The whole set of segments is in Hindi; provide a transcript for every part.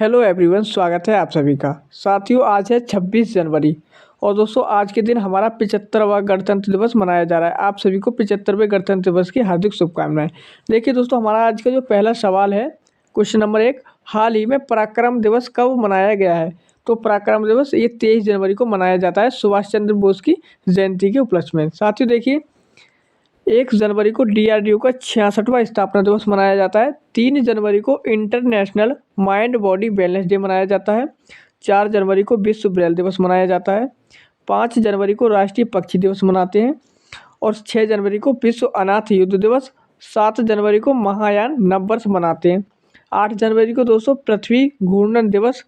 हेलो एवरीवन, स्वागत है आप सभी का। साथियों, आज है 26 जनवरी और दोस्तों आज के दिन हमारा 75वां गणतंत्र दिवस मनाया जा रहा है। आप सभी को 75वें गणतंत्र दिवस की हार्दिक शुभकामनाएं। देखिए दोस्तों, हमारा आज का जो पहला सवाल है, क्वेश्चन नंबर 1, हाल ही में पराक्रम दिवस कब मनाया गया है? तो पराक्रम दिवस ये 23 जनवरी को मनाया जाता है, सुभाष चंद्र बोस की जयंती के उपलक्ष्य में। साथियों देखिए, 1 जनवरी को डीआरडीओ का 66वां स्थापना दिवस मनाया जाता है। 3 जनवरी को international mind body wellness day मनाया जाता है। 4 जनवरी को विश्व ब्रेल दिवस मनाया जाता है। 5 जनवरी को राष्ट्रीय पक्षी दिवस मनाते हैं और 6 जनवरी को विश्व अनाथ युद्ध दिवस। 7 जनवरी को महायान नववर्ष मनाते हैं। 8 जनवरी को दोस्तों पृथ्वी घूर्णन दिवस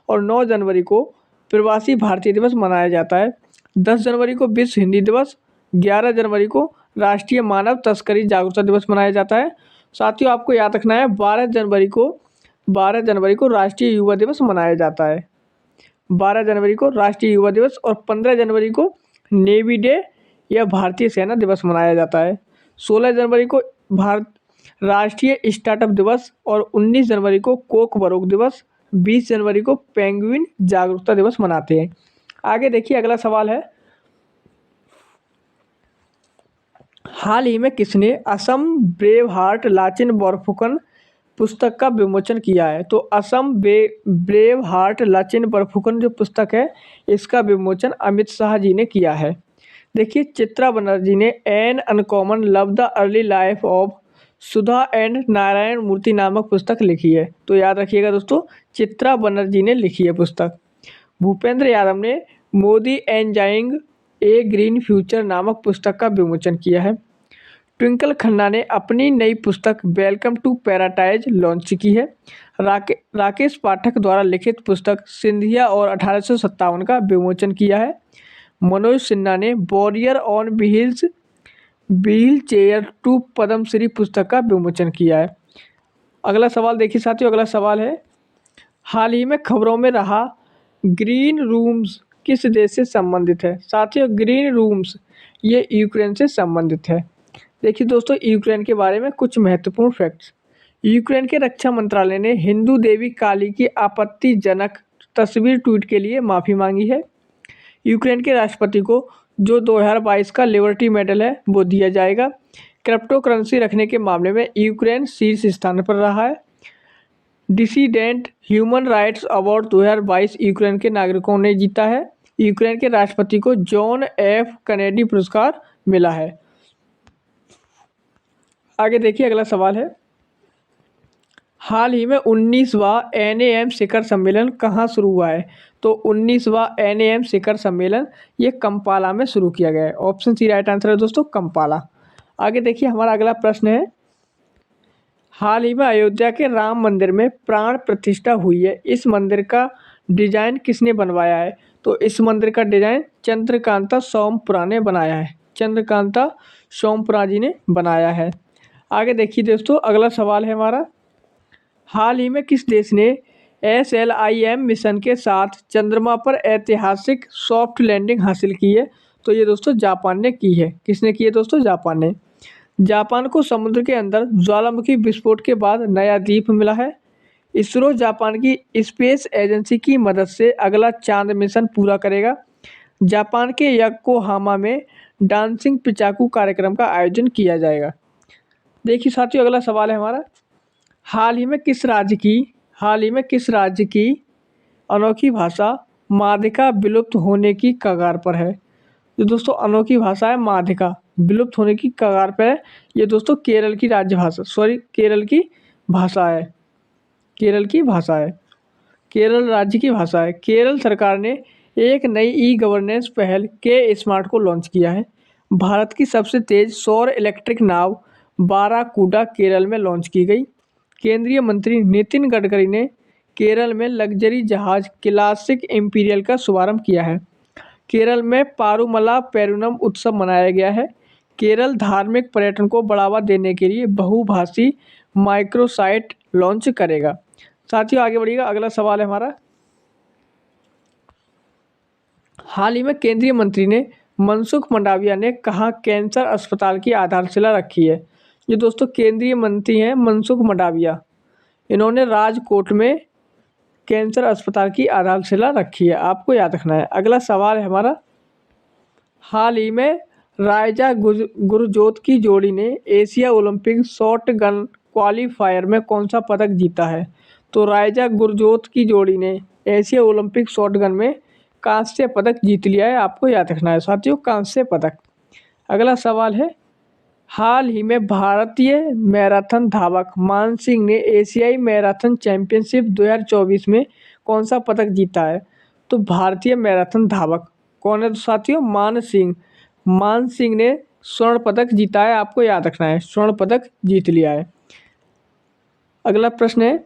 और 9 जनवरी को प्रवासी भारतीय दिवस मनाया जाता है। 10 जनवरी को विश्व हिंदी दिवस। 11 जनवरी को राष्ट्रीय मानव तस्करी जागरूकता दिवस मनाया जाता है। साथियों आपको याद रखना है, 12 जनवरी को राष्ट्रीय युवा दिवस मनाया जाता है। 12 जनवरी को राष्ट्रीय युवा दिवस और 15 जनवरी को नेवी डे या भारतीय सेना दिवस मनाया जाता है। 16 जनवरी को भारत राष्ट्रीय स्टार्टअप दिवस और 19 जनवरी को कोक बरोक दिवस। 20 जनवरी को पेंगुइन जागरूकता दिवस मनाते हैं। आगे देखिए, अगला सवाल है, हाल ही में किसने Assam brave heart Lachin Borphukan पुस्तक का विमोचन किया है? तो Assam brave heart Lachin Borphukan जो पुस्तक है, इसका विमोचन अमित शाह जी ने किया है। देखिए, चित्रा बनर्जी ने an uncommon love the early life of Sudha and Narayana Murthy नामक पुस्तक लिखी है। तो याद रखिएगा दोस्तों, चित्रा बनर्जी ने लिखी है पुस्तक। भूपेंद्र यादव ने मोदी एंजॉइंग ए ग्रीन फ्यूचर नामक पुस्तक का विमोचन किया है। ट्विंकल खन्ना ने अपनी नई पुस्तक वेलकम टू पैराडाइज लॉन्च की है। राकेश पाठक द्वारा लिखित पुस्तक सिंधिया और 1857 का विमोचन किया है। मनोज सिन्हा ने warrior on wheelchair to Padmashri पुस्तक का विमोचन किया है। अगला सवाल देखिए साथियों, अगला सवाल है, हाल ही में खबरों में रहा ग्रीन रूम्स किस देश से संबंधित है? साथियों, ग्रीन रूम्स ये यूक्रेन से संबंधित है। देखिए दोस्तों, यूक्रेन के बारे में कुछ महत्वपूर्ण फैक्ट्स। यूक्रेन के रक्षा मंत्रालय ने हिंदू देवी काली की आपत्तिजनक तस्वीर ट्वीट के लिए माफ़ी मांगी है। यूक्रेन के राष्ट्रपति को जो 2022 का लिबर्टी मेडल है वो दिया जाएगा। क्रिप्टो करेंसी रखने के मामले में यूक्रेन शीर्ष स्थान पर रहा है। डिसीडेंट ह्यूमन राइट्स अवार्ड 2022 यूक्रेन के नागरिकों ने जीता है। यूक्रेन के राष्ट्रपति को जॉन एफ कैनेडी पुरस्कार मिला है। आगे देखिए, अगला सवाल है, हाल ही में 19वां NAM शिखर सम्मेलन कहाँ शुरू हुआ है? तो 19वां NAM शिखर सम्मेलन ये कंपाला में शुरू किया गया है। ऑप्शन सी राइट आंसर है दोस्तों, कंपाला। आगे देखिए, हमारा अगला प्रश्न है, हाल ही में अयोध्या के राम मंदिर में प्राण प्रतिष्ठा हुई है, इस मंदिर का डिजाइन किसने बनवाया है? तो इस मंदिर का डिजाइन चंद्रकांता सोमपुरा ने बनाया है। चंद्रकांता सोमपुरा जी ने बनाया है। आगे देखिए दोस्तों, अगला सवाल है हमारा, हाल ही में किस देश ने SLIM मिशन के साथ चंद्रमा पर ऐतिहासिक सॉफ्ट लैंडिंग हासिल की है? तो ये दोस्तों जापान ने की है। किसने की है दोस्तों? जापान ने। जापान को समुद्र के अंदर ज्वालामुखी विस्फोट के बाद नया द्वीप मिला है। इसरो जापान की स्पेस एजेंसी की मदद से अगला चांद मिशन पूरा करेगा। जापान के योकोहामा में डांसिंग पिचाकू कार्यक्रम का आयोजन किया जाएगा। देखिए साथियों, अगला सवाल है हमारा, हाल ही में किस राज्य की अनोखी भाषा माध्यिका विलुप्त होने की कगार पर है? जो दोस्तों अनोखी भाषा है माध्यिका विलुप्त होने की कगार पर है, ये दोस्तों केरल की केरल की भाषा है। केरल राज्य की भाषा है। केरल सरकार ने एक नई ई-गवर्नेंस पहल के स्मार्ट को लॉन्च किया है। भारत की सबसे तेज सौर इलेक्ट्रिक नाव बाराकूडा केरल में लॉन्च की गई। केंद्रीय मंत्री नितिन गडकरी ने केरल में लग्जरी जहाज क्लासिक इंपीरियल का शुभारंभ किया है। केरल में पारुमला पेरुनम उत्सव मनाया गया है। केरल धार्मिक पर्यटन को बढ़ावा देने के लिए बहुभाषी माइक्रोसाइट लॉन्च करेगा। साथियों आगे बढ़िएगा, अगला सवाल है हमारा, हाल ही में केंद्रीय मंत्री ने मनसुख मंडाविया ने कहा कैंसर अस्पताल की आधारशिला रखी है? ये दोस्तों केंद्रीय मंत्री हैं मनसुख मंडाविया। इन्होंने राजकोट में कैंसर अस्पताल की आधारशिला रखी है? आपको याद रखना है। अगला सवाल है हमारा, हाल ही में रायजा गुरजोत की जोड़ी ने Asia Olympic shot gun qualifier में कौन सा पदक जीता है? तो रायजा गुरजोत की जोड़ी ने एशिया ओलंपिक शॉट गन में कांस्य पदक जीत लिया है। आपको याद रखना है साथियों, कांस्य पदक। अगला सवाल है, हाल ही में भारतीय मैराथन धावक मान सिंह ने एशियाई मैराथन चैंपियनशिप 2024 में कौन सा पदक जीता है? तो भारतीय मैराथन धावक कौन है तो साथियों? मान सिंह। मान सिंह ने स्वर्ण पदक जीता है। आपको याद रखना है, स्वर्ण पदक जीत लिया है। अगला प्रश्न है,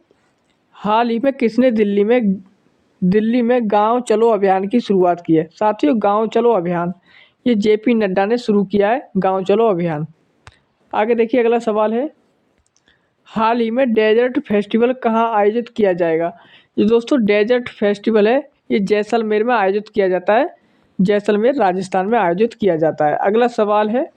हाल ही में किसने दिल्ली में गांव चलो अभियान की शुरुआत की है? साथियों, गांव चलो अभियान ये जेपी नड्डा ने शुरू किया है, गांव चलो अभियान। आगे देखिए, अगला सवाल है, हाल ही में डेजर्ट फेस्टिवल कहाँ आयोजित किया जाएगा? ये दोस्तों डेजर्ट फेस्टिवल है, ये जैसलमेर में आयोजित किया जाता है। जैसलमेर राजस्थान में आयोजित किया जाता है। अगला सवाल है,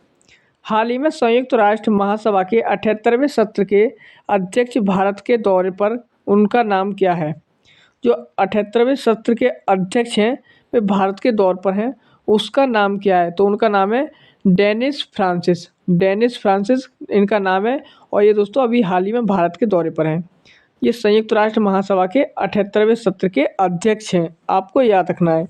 हाल ही में संयुक्त राष्ट्र महासभा के 78वें सत्र के अध्यक्ष भारत के दौरे पर, उनका नाम क्या है? जो 78वें सत्र के अध्यक्ष हैं वे भारत के दौर पर हैं, उसका नाम क्या है? तो उनका नाम है डेनिस फ्रांसिस। डेनिस फ्रांसिस इनका नाम है, और ये दोस्तों अभी हाल ही में भारत के दौरे पर हैं। ये संयुक्त राष्ट्र महासभा के 78वें सत्र के अध्यक्ष हैं। आपको याद रखना है,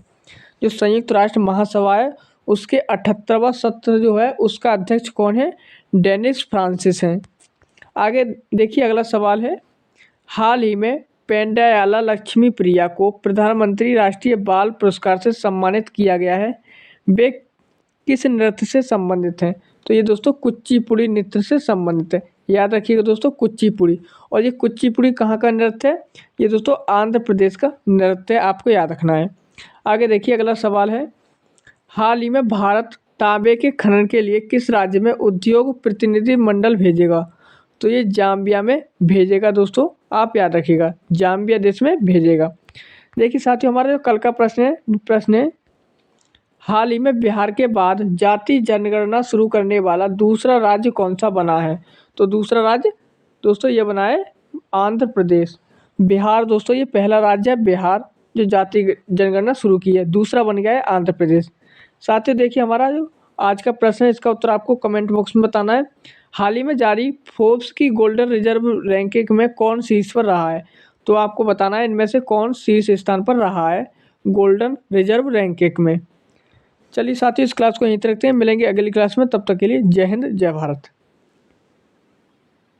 जो संयुक्त राष्ट्र महासभा है उसके 78वां सत्र जो है उसका अध्यक्ष कौन है? डेनिस फ्रांसिस हैं। आगे देखिए, अगला सवाल है, हाल ही में पेंडायाला लक्ष्मी प्रिया को प्रधानमंत्री राष्ट्रीय बाल पुरस्कार से सम्मानित किया गया है। वे किस नृत्य से संबंधित हैं? तो ये दोस्तों कुचिपुड़ी नृत्य से संबंधित है। याद रखिएगा दोस्तों, कुचिपुड़ी। और ये कुचिपुड़ी कहाँ का नृत्य है? ये दोस्तों आंध्र प्रदेश का नृत्य है। आपको याद रखना है। आगे देखिए, अगला सवाल है, हाल ही में भारत तांबे के खनन के लिए किस राज्य में उद्योग प्रतिनिधि मंडल भेजेगा? तो ये जाम्बिया में भेजेगा दोस्तों। आप याद रखिएगा, जाम्बिया देश में भेजेगा। देखिए साथियों, हमारा जो कल का प्रश्न है, हाल ही में बिहार के बाद जाति जनगणना शुरू करने वाला दूसरा राज्य कौन सा बना है? तो दूसरा राज्य दोस्तों ये बना है आंध्र प्रदेश। बिहार दोस्तों ये पहला राज्य है, बिहार, जो जाति जनगणना शुरू की है। दूसरा बन गया है आंध्र प्रदेश। साथियों देखिए, हमारा जो आज का प्रश्न है इसका उत्तर आपको कमेंट बॉक्स में बताना है। हाल ही में जारी फोर्ब्स की गोल्डन रिजर्व रैंकिंग में कौन शीर्ष पर रहा है? तो आपको बताना है इनमें से कौन शीर्ष स्थान पर रहा है गोल्डन रिजर्व रैंकिंग में। चलिए साथियों, इस क्लास को यहीं तक रखते हैं, मिलेंगे अगली क्लास में। तब तक के लिए जय हिंद, जय भारत।